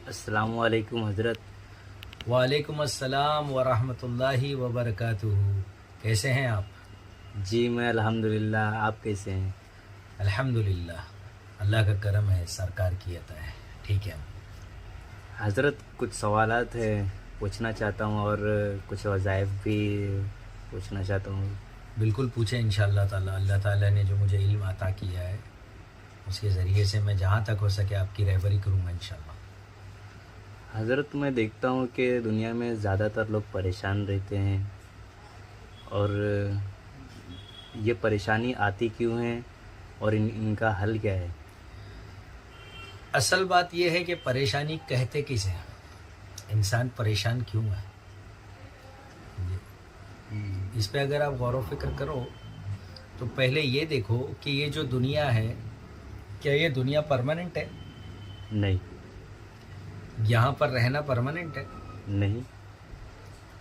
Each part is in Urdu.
السلام علیکم حضرت۔ وعلیکم السلام ورحمۃ اللہ وبرکاتہ۔ کیسے ہیں آپ؟ جی میں الحمدللہ، آپ کیسے ہیں؟ الحمدللہ، اللہ کا کرم ہے، سرکار کی عطا ہے، ٹھیک ہے۔ حضرت کچھ سوالات ہیں پوچھنا چاہتا ہوں، اور کچھ وظائف بھی پوچھنا چاہتا ہوں۔ بالکل پوچھیں انشاءاللہ تعالی۔ اللہ تعالیٰ نے جو مجھے علم عطا کیا ہے اس کے ذریعے سے میں جہاں تک ہو سکے آپ کی رہبری کروں گا انشاءاللہ۔ حضرت میں دیکھتا ہوں کہ دنیا میں زیادہ تر لوگ پریشان رہتے ہیں، اور یہ پریشانی آتی کیوں ہے اور ان کا حل کیا ہے؟ اصل بات یہ ہے کہ پریشانی کہتے کسے ہیں، انسان پریشان کیوں ہے؟ اس پہ اگر آپ غور و فکر کرو تو پہلے یہ دیکھو کہ یہ جو دنیا ہے، کیا یہ دنیا پرماننٹ ہے؟ نہیں۔ یہاں پر رہنا پرماننٹ ہے؟ نہیں۔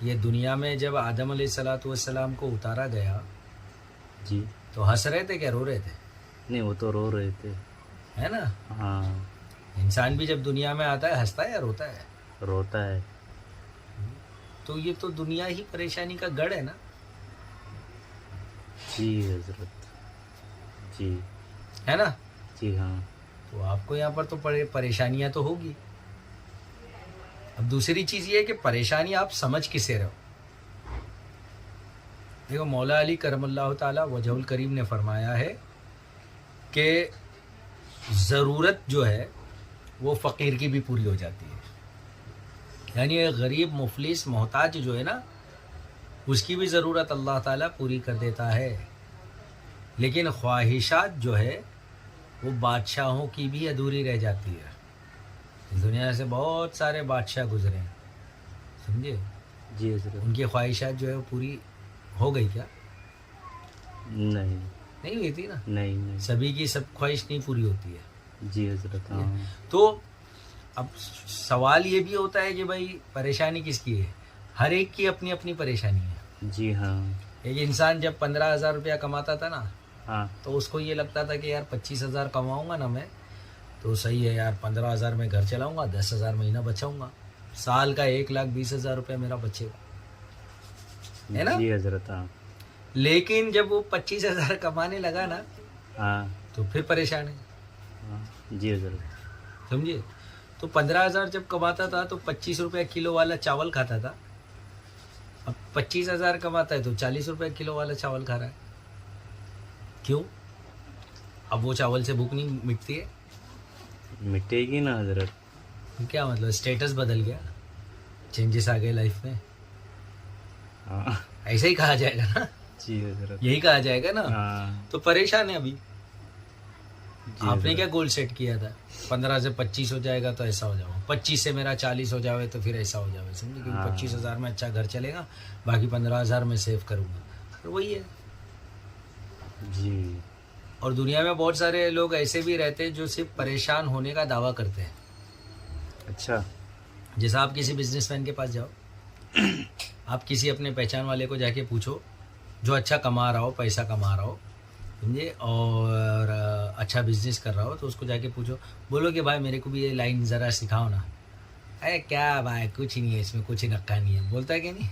یہ دنیا میں جب آدم علیہ السلام کو اتارا گیا جی۔ تو ہنس رہے تھے کیا رو رہے تھے؟ نہیں، وہ تو رو رہے تھے۔ ہے نا؟ ہاں، انسان بھی جب دنیا میں آتا ہے ہنستا ہے یا روتا ہے؟ روتا ہے۔ تو یہ تو دنیا ہی پریشانی کا گڑھ ہے نا۔ جی حضرت، جی ہے نا؟ جی ہاں۔ تو آپ کو یہاں پر تو پریشانیاں تو ہوگی۔ اب دوسری چیز یہ ہے کہ پریشانی آپ سمجھ کسے رہو۔ دیکھو مولا علی کرم اللہ تعالی وجہ الکریم نے فرمایا ہے کہ ضرورت جو ہے وہ فقیر کی بھی پوری ہو جاتی ہے، یعنی ایک غریب مفلس محتاج جو ہے نا اس کی بھی ضرورت اللہ تعالیٰ پوری کر دیتا ہے، لیکن خواہشات جو ہے وہ بادشاہوں کی بھی ادھوری رہ جاتی ہے۔ اس دنیا سے بہت سارے بادشاہ گزرے ہیں، سمجھے؟ جی حضرت۔ ان کی خواہشات جو ہے وہ پوری ہو گئی کیا؟ نہیں نہیں ہوئی تھی نا۔ نہیں۔ سبھی کی سب خواہش نہیں پوری ہوتی ہے۔ جی حضرت، ہاں۔ تو اب سوال یہ بھی ہوتا ہے کہ بھائی پریشانی کس کی ہے؟ ہر ایک کی اپنی اپنی پریشانی ہے۔ جی ہاں۔ ایک انسان جب 15,000 روپیہ کماتا تھا نا ہاں۔ تو اس کو یہ لگتا تھا کہ یار 25,000 کماؤں گا نا میں تو صحیح ہے یار، 15,000 میں گھر چلاؤں گا، 10,000 مہینہ بچاؤں گا، سال کا 1,20,000 روپیہ میرا بچے گا، ہے نا؟ جی حضرت، ہاں۔ لیکن جب وہ 25,000 کمانے لگا نا ہاں۔ تو پھر پریشان ہے، ہاں۔ جی حضرت۔ سمجھے؟ تو 15,000 جب کماتا تھا تو 25 روپے کلو والا چاول کھاتا تھا، اب 25,000 کماتا ہے تو 40 روپے کلو والا چاول کھا رہا ہے۔ کیوں؟ اب وہ چاول سے بھوک نہیں مٹتی ہے؟ مٹے گی نا حضرت۔ کیا مطلب؟ اسٹیٹس بدل گیا، چینجز آ گئے لائف میں، ہاں۔ ایسا ہی کہا جائے گا نا، جی حضرت، یہی کہا جائے گا نا۔ ہاں۔ تو پریشان ہے ابھی۔ جی آپ نے حضرت۔ کیا گول سیٹ کیا تھا؟ 15 سے 25 ہو جائے گا تو ایسا ہو جاؤ، 25 سے میرا 40 ہو جاوے تو پھر ایسا ہو جاوے، سمجھے؟ کیونکہ 25,000 میں اچھا گھر چلے گا، باقی 15,000 میں سیو کروں گا، تو وہی ہے۔ جی۔ اور دنیا میں بہت سارے لوگ ایسے بھی رہتے ہیں جو صرف پریشان ہونے کا دعویٰ کرتے ہیں۔ اچھا۔ جیسا آپ کسی بزنس مین کے پاس جاؤ، آپ کسی اپنے پہچان والے کو جا کے پوچھو جو اچھا کما رہا ہو، پیسہ کما رہا ہو، سمجھے، اور اچھا بزنس کر رہا ہو، تو اس کو جا کے پوچھو، بولو کہ بھائی میرے کو بھی یہ لائن ذرا سکھاؤ نا، ارے کیا بھائی کچھ نہیں ہے اس میں، کچھ نکا نہیں ہے، بولتا ہے کہ نہیں؟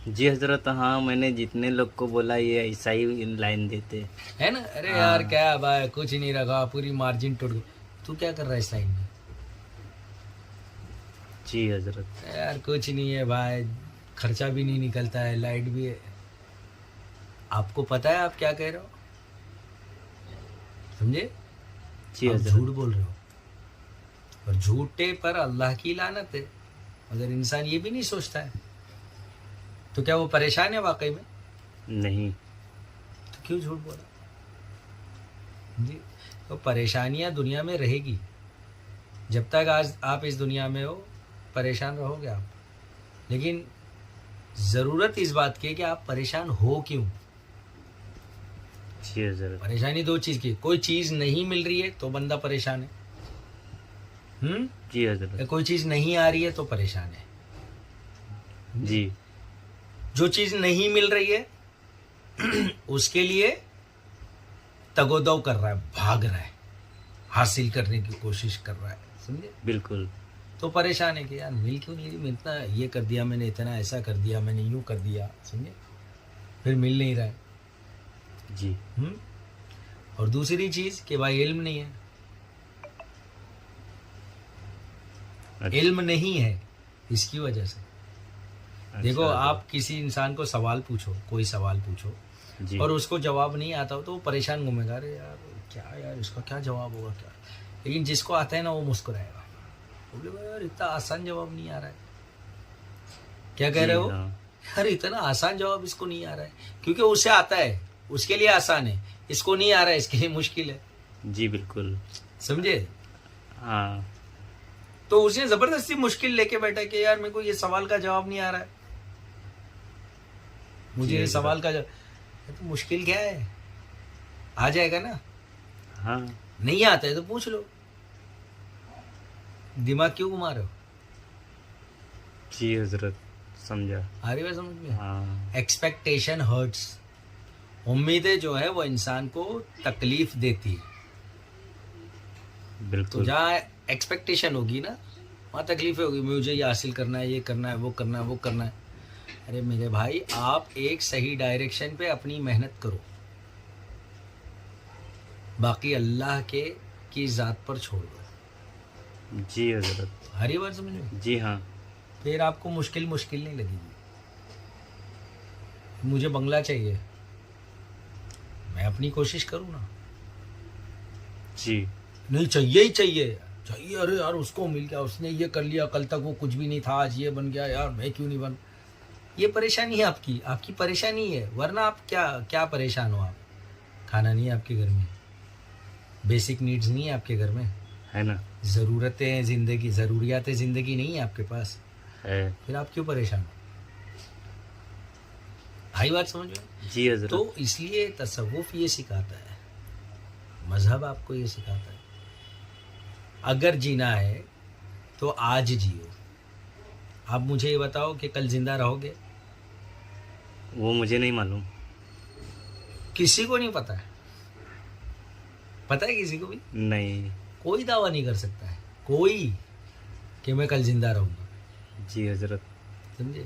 جی حضرت، ہاں میں نے جتنے لوگ کو بولا یہ ایسا ہی لائن دیتے ہے نا؟ ارے یار کیا بھائی کچھ نہیں رکھا، پوری مارجن ٹوٹ گئی، تو کیا کر رہا ہے اس لائن میں؟ جی حضرت۔ یار کچھ نہیں ہے بھائی، خرچہ بھی نہیں نکلتا ہے، لائٹ بھی ہے، آپ کو پتا ہے آپ کیا کہہ رہے ہو، سمجھے؟ جی آپ حضرت۔ جھوٹ بول رہے ہو، اور جھوٹے پر اللہ کی لعنت ہے۔ اگر انسان یہ بھی نہیں سوچتا ہے تو کیا وہ پریشان ہے واقعی میں؟ نہیں۔ تو کیوں جھوٹ بولا؟ جی، تو پریشانیاں دنیا میں رہے گی، جب تک آج آپ اس دنیا میں ہو پریشان رہو گے آپ، لیکن ضرورت اس بات کی ہے کہ آپ پریشان ہو کیوں؟ جی حضرت۔ پریشانی دو چیز کی، کوئی چیز نہیں مل رہی ہے تو بندہ پریشان ہے، جی حضرت۔ کوئی چیز نہیں آ رہی ہے تو پریشان ہے۔ جی۔ جو چیز نہیں مل رہی ہے اس کے لیے تگ و دو کر رہا ہے، بھاگ رہا ہے، حاصل کرنے کی کوشش کر رہا ہے، سمجھے؟ بالکل۔ تو پریشان ہے کہ یار مل کیوں نہیں رہی, میں اتنا یہ کر دیا, میں نے اتنا ایسا کر دیا, میں نے یوں کر دیا, سمجھے, پھر مل نہیں رہا ہے. جی. اور دوسری چیز کہ بھائی علم نہیں ہے, علم نہیں ہے اس کی وجہ سے. دیکھو آپ کسی انسان کو سوال پوچھو, کوئی سوال پوچھو, جی. اور اس کو جواب نہیں آتا ہو تو وہ پریشان گھومے گا, ارے یار کیا یار اس کا کیا جواب ہوگا کیا. لیکن جس کو آتا ہے نا وہ مسکرائے گا, بولے گا یار اتنا آسان جواب نہیں آ رہا ہے. کیا کہہ رہے ہو؟ یار اتنا آسان جواب اس کو نہیں آ رہا ہے, کیونکہ اسے آتا ہے, اس کے لیے آسان ہے, اس کو نہیں آ رہا ہے, اس کے لیے مشکل ہے. جی بالکل. سمجھے؟ ہاں. تو اس نے زبردستی مشکل لے کے بیٹھا کہ یار میرے کو یہ سوال کا جواب نہیں آ رہا ہے, مجھے یہ سوال کا جواب. تو مشکل کیا ہے, آ جائے گا نا. ہاں. نہیں آتا ہے تو پوچھ لو, دماغ کیوں گھما رہے ہو. جی حضرت سمجھا. آ رہی ہے سمجھ میں؟ ہاں. ایکسپیکٹیشن ہرٹس, امیدیں جو ہے وہ انسان کو تکلیف دیتی ہے. تو بالکل. جہاں ایکسپیکٹیشن ہوگی نا وہاں تکلیفیں ہوگی, مجھے یہ حاصل کرنا ہے, یہ کرنا ہے, وہ کرنا ہے, وہ کرنا ہے. ارے میرے بھائی آپ ایک صحیح ڈائریکشن پہ اپنی محنت کرو, باقی اللہ کی ذات پر چھوڑ دو. جی حضرت. ہری بات سمجھ میں؟ جی ہاں. پھر آپ کو مشکل نہیں لگے گی. مجھے بنگلہ چاہیے, میں اپنی کوشش کروں نا. جی. نہیں چاہیے ہی چاہیے, ارے یار اس کو مل گیا, اس نے یہ کر لیا, کل تک وہ کچھ بھی نہیں تھا, آج یہ بن گیا, یار میں کیوں نہیں بن. یہ پریشانی ہے آپ کی پریشانی ہے. ورنہ آپ کیا پریشان ہو. آپ کھانا نہیں ہے آپ کے گھر میں, بیسک نیڈز نہیں ہے آپ کے گھر میں, ہے نا. ضرورتیں زندگی, ضروریات زندگی نہیں ہے آپ کے پاس, ہے. پھر آپ کیوں پریشان ہو. آئی بات سمجھ میں؟ جی حضرت. تو اس لیے تصوف یہ سکھاتا ہے, مذہب آپ کو یہ سکھاتا ہے, اگر جینا ہے تو آج جیو. آپ مجھے یہ بتاؤ کہ کل زندہ رہو گے؟ وہ مجھے نہیں معلوم. کسی کو نہیں پتا ہے. پتا ہے کسی کو بھی نہیں. کوئی دعویٰ نہیں کر سکتا ہے کوئی کہ میں کل زندہ رہوں گا. جی حضرت. سمجھے؟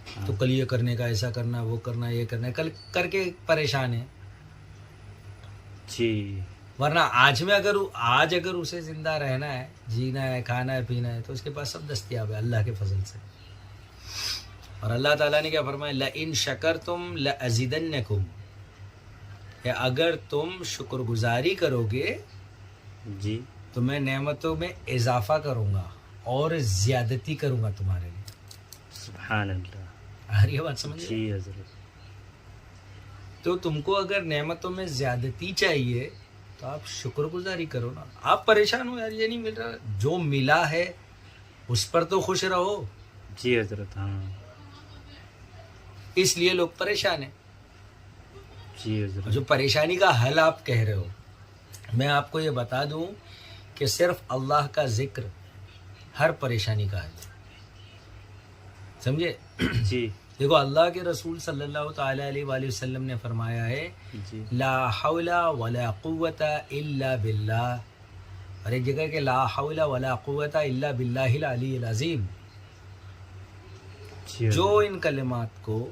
ہاں. تو کل یہ کرنے کا, ایسا کرنا, وہ کرنا, یہ کرنا, کل کر کے پریشان ہے. جی. ورنہ آج اگر اسے زندہ رہنا ہے, جینا ہے, کھانا ہے, پینا ہے, تو اس کے پاس سب دستیاب ہے اللہ کے فضل سے. اور اللہ تعالیٰ نے کیا فرمایا, لَإِن شَكَرْتُمْ لَأَزِيدَنَّكُمْ, کہ اگر تم شکر گزاری کرو گے جی. تو میں نعمتوں میں اضافہ کروں گا اور زیادتی کروں گا تمہارے لیے. سبحان اللہ. آ رہی ہے بات سمجھ؟ جی حضرت. تو تم کو اگر نعمتوں میں زیادتی چاہیے تو آپ شکر گزاری کرو نا. آپ پریشان ہو, یار یہ نہیں مل رہا, جو ملا ہے اس پر تو خوش رہو. جی حضرت. ہاں. اس لیے لوگ پریشان ہیں. جی حضرت. جو پریشانی کا حل آپ کہہ رہے ہو, میں آپ کو یہ بتا دوں کہ صرف اللہ کا ذکر ہر پریشانی کا حل ہے. سمجھے؟ جی. دیکھو اللہ کے رسول صلی اللہ تعالیٰ علیہ وآلہ وسلم نے فرمایا ہے, جی. لا حول ولا قوت الا باللہ, اور ایک جگہ کہ لا حول ولا قوت الا باللہ العلی العظیم. جی جو حضرت. ان کلمات کو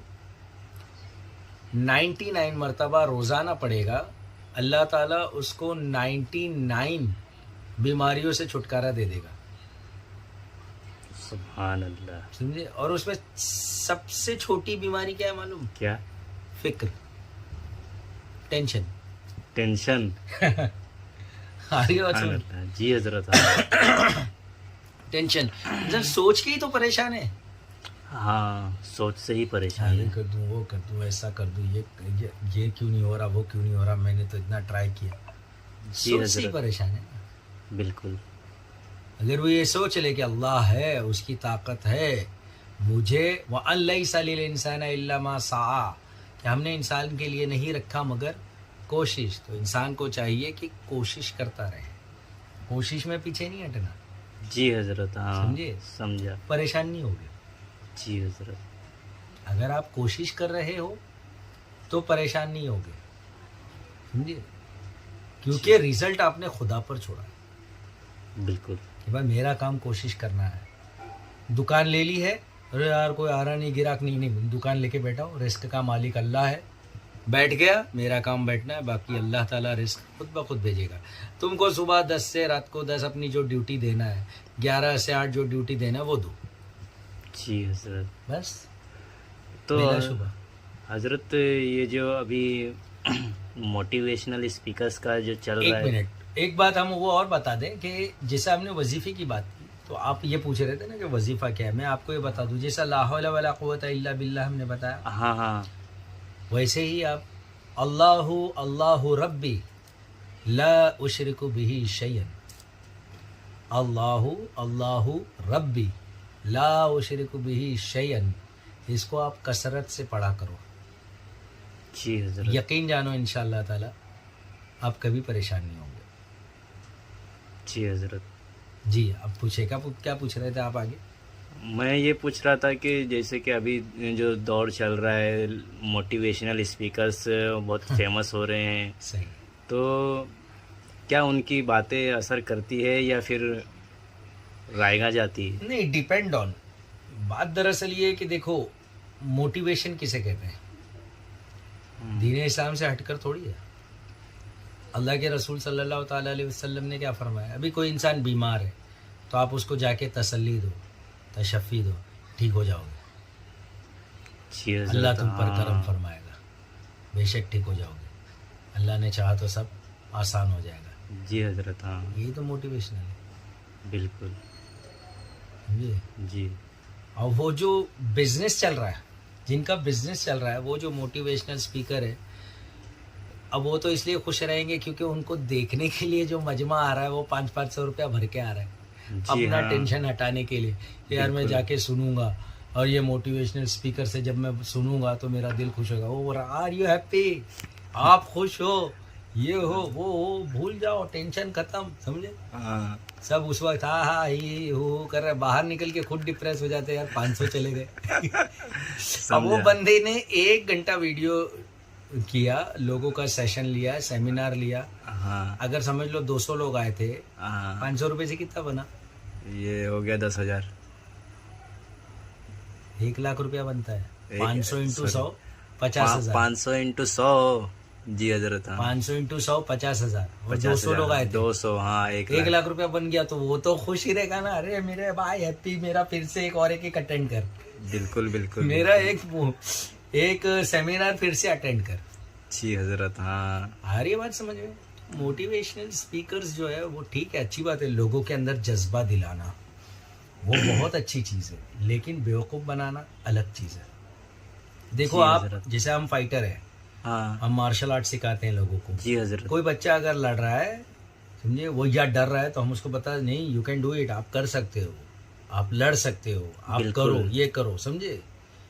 99 مرتبہ روزانہ پڑھے گا, اللہ تعالیٰ اس کو 99 بیماریوں سے چھٹکارا دے دے گا. سبحان اللہ. سمجھے؟ اور اس میں سب سے چھوٹی بیماری کیا ہے معلوم؟ کیا؟ فکر, ٹینشن. ٹینشن. آ رہی ہے بات سبحان سمجھ؟ اللہ. جی حضرت. ہاں. ٹینشن انسان سوچ کے ہی تو پریشان ہے. ہاں سوچ سے ہی پریشان یہ ہے. کر دوں, وہ کر دوں, ایسا کر دوں, یہ کیوں نہیں ہو رہا, وہ کیوں نہیں ہو رہا, میں نے تو اتنا ٹرائی کیا. جی سوچ سے ہی حضرت. پریشان ہے. بالکل. اگر وہ یہ سوچ لے کہ اللہ ہے, اس کی طاقت ہے, مجھے وَأَن لَيْسَ لِلْإِنسَانَ إِلَّا مَا سَعَى, کہ ہم نے انسان کے لیے نہیں رکھا مگر کوشش. تو انسان کو چاہیے کہ کوشش کرتا رہے, کوشش میں پیچھے نہیں ہٹنا. جی حضرت. ہاں سمجھے؟ سمجھا. پریشان نہیں ہوگے. جی حضرت. اگر آپ کوشش کر رہے ہو تو پریشان نہیں ہوگے. سمجھے؟ کیونکہ ریزلٹ آپ نے خدا پر چھوڑا. بالکل. کہ بھائی میرا کام کوشش کرنا ہے. دکان لے لی ہے, ارے یار کوئی آ رہا نہیں, گراہک نہیں, دکان لے کے بیٹھا ہوں, رزق کا مالک اللہ ہے, بیٹھ گیا, میرا کام بیٹھنا ہے, باقی اللہ تعالیٰ رزق خود بخود بھیجے گا. تم کو صبح 10 سے رات کو 10 اپنی جو ڈیوٹی دینا ہے, 11 سے 8 جو ڈیوٹی دینا ہے وہ دو, جی حضرت. بس تو بلا شبہ. حضرت یہ جو ابھی موٹیویشنل اسپیکرس کا جو چل رہا ایک ہے, منٹ, ایک بات ہم وہ اور بتا دیں کہ جیسے ہم نے وظیفے کی بات کی تو آپ یہ پوچھ رہے تھے نا کہ وظیفہ کیا ہے. میں آپ کو یہ بتا دوں, جیسا لا حول ولا قوت الا باللہ ہم نے بتایا, ہاں ہاں, ویسے ہی آپ اللہ اللہ ربی لا اشرک به شیئا, اللہ اللہ ربی لا اشرک به شیئا, اس کو آپ کثرت سے پڑھا کرو. جی حضرت. یقین جانو انشاءاللہ تعالی آپ کبھی پریشان نہیں ہوں گے. جی حضرت. جی اب پوچھے, کیا پوچھ رہے تھے آپ آگے؟ میں یہ پوچھ رہا تھا کہ جیسے کہ ابھی جو دور چل رہا ہے, موٹیویشنل اسپیکرس بہت فیمس ہو رہے ہیں, صحیح. تو کیا ان کی باتیں اثر کرتی ہے یا پھر رائگاں جاتی ہے؟ نہیں, ڈیپینڈ آن. بات دراصل یہ ہے کہ دیکھو موٹیویشن کسے کہتے ہیں, دین اسلام سے ہٹ کر تھوڑی ہے. اللہ کے رسول صلی اللہ تعالیٰ علیہ وسلم نے کیا فرمایا, ابھی کوئی انسان بیمار ہے تو آپ اس کو جا کے تسلی دو, تشفی دو, ٹھیک ہو جاؤ گے, جی حضرت. اللہ تم پر کرم ہاں. فرمائے گا, بے شک ٹھیک ہو جاؤ گے, اللہ نے چاہا تو سب آسان ہو جائے گا. جی حضرت. ہاں یہی تو موٹیویشنل ہے, بالکل. سمجھے. جی. اور وہ جو بزنس چل رہا ہے, جن کا بزنس چل رہا ہے, وہ جو موٹیویشنل اسپیکر ہے, اب وہ تو اس لیے خوش رہیں گے کیونکہ ان کو دیکھنے کے لیے جو مجمع آ رہا ہے وہ 500 روپیہ بھر کے آ رہا ہے, جی اپنا ہاں. ٹینشن ہٹانے کے لیے کہ یار میں بالکل. جا کے سنوں گا, اور یہ موٹیویشنل اسپیکر سے جب میں سنوں گا تو میرا دل خوش ہوگا. وہ آر یو ہیپی, آپ خوش ہو, یہ ہو وہ ہو, بھول جاؤ, ٹینشن ختم, سمجھے. ہاں. سب اس وقت ہاں ہاں ہی ہو کر رہے, باہر نکل کے خود ڈپریس ہو جاتے, یار 500 چلے گئے. اب وہ بندے نے 1 گھنٹہ ویڈیو کیا, لوگوں کا سیشن لیا, سیمینار لیا, ہاں. اگر سمجھ لو 200 لوگ آئے تھے, ہاں. 500 روپے سے کتنا بنا؟ یہ ہو گیا 10,000. 1 لاکھ روپیہ بنتا ہے. 500 انٹو 100 50,000. 500 انٹو 100. جی حضرت. ہاں. 500 انٹو 100 50,000, اور 200 لوگ آئے تھے, 200. ہاں 1 لاکھ روپیہ بن گیا. تو وہ تو خوش ہی رہے گا نا, ارے میرے بھائی ہیپی, میرا پھر سے ایک اور ایک اٹینڈ کر, بالکل بالکل. میرا ایک سیمینار پھر سے اٹینڈ کر. جی حضرت. ہاں. آ رہی ہے بات سمجھ میں. موٹیویشنل اسپیکرز جو ہے وہ ٹھیک ہے, اچھی بات ہے, لوگوں کے اندر جذبہ دلانا وہ بہت اچھی چیز ہے, لیکن بیوقوف بنانا الگ چیز ہے. دیکھو جی آپ حضرت. جیسے ہم فائٹر ہیں, ہاں. ہم مارشل آرٹ سکھاتے ہیں لوگوں کو. جی حضرت. کوئی بچہ اگر لڑ رہا ہے, سمجھے, وہ یا ڈر رہا ہے, تو ہم اس کو بتا نہیں, یو کین ڈو اٹ, آپ کر سکتے ہو, آپ لڑ سکتے ہو, آپ بالکل. کرو, یہ کرو, سمجھے.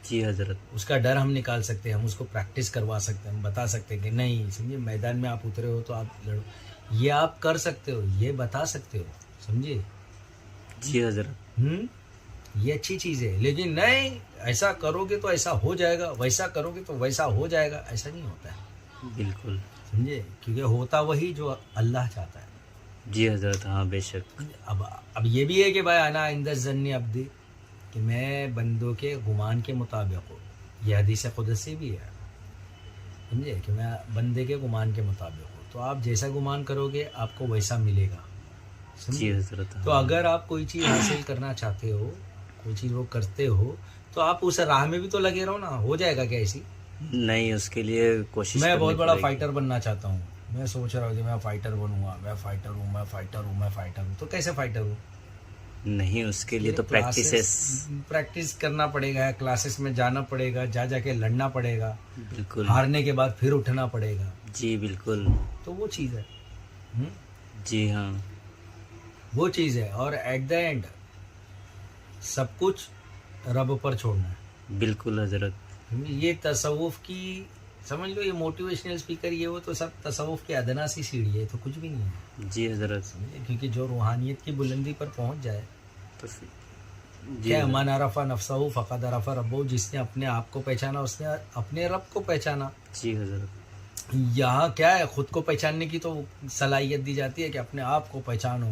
جی حضرت. اس کا ڈر ہم نکال سکتے ہیں, ہم اس کو پریکٹس کروا سکتے ہیں, ہم بتا سکتے ہیں کہ نہیں, سمجھے, میدان میں آپ اترے ہو تو آپ لڑو, یہ آپ کر سکتے ہو, یہ بتا سکتے ہو, سمجھے. جی حضرت. یہ اچھی چیز ہے. لیکن نہیں ایسا کرو گے تو ایسا ہو جائے گا, ویسا کرو گے تو ویسا ہو جائے گا, ایسا نہیں ہوتا ہے, بالکل. سمجھے. کیونکہ ہوتا وہی جو اللہ چاہتا ہے. جی حضرت. ہاں بے شک. اب یہ بھی ہے کہ بھائی انا عند الظن عبدی, کہ میں بندوں کے گمان کے مطابق ہوں, یہ حدیث قدسی بھی ہے, سمجھے, کہ میں بندے کے گمان کے مطابق ہوں. تو آپ جیسا گمان کرو گے آپ کو ویسا ملے گا, جی سمجھے. حضرت. تو اگر آپ کوئی چیز حاصل کرنا چاہتے ہو, کوئی چیز وہ کرتے ہو, تو آپ اس راہ میں بھی تو لگے رہو نا. ہو جائے گا کیا ایسی؟ نہیں, اس کے لیے کوشش میں کرنی بہت بڑا پڑے گی. فائٹر بننا چاہتا ہوں, میں سوچ رہا ہوں کہ میں فائٹر بنوں گا, میں فائٹر ہوں, میں فائٹر ہوں, میں فائٹر ہوں. تو کیسے فائٹر ہوں؟ نہیں, اس کے لیے تو پریکٹس کرنا پڑے گا, کلاسز میں جانا پڑے گا, جا کے لڑنا پڑے گا, بالکل. ہارنے کے بعد پھر اٹھنا پڑے گا. جی بالکل. تو وہ چیز ہے. جی ہاں. وہ چیز ہے. اور ایٹ دا اینڈ سب کچھ رب پر چھوڑنا ہے. بالکل حضرت. یہ تصوف کی سمجھ لو, یہ موٹیویشنل اسپیکر یہ وہ تو سب تصوف کی ادنا سی سیڑھی ہے, تو کچھ بھی نہیں ہے. جی حضرت. سمجھے, کیونکہ جو روحانیت کی بلندی پر پہنچ جائے, تو جی کیا من عرف نفسہ فقد عرف ربہ, جس نے اپنے آپ کو پہچانا اس نے اپنے رب کو پہچانا. جی حضرت. یہاں کیا ہے, خود کو پہچاننے کی تو صلاحیت دی جاتی ہے کہ اپنے آپ کو پہچانو,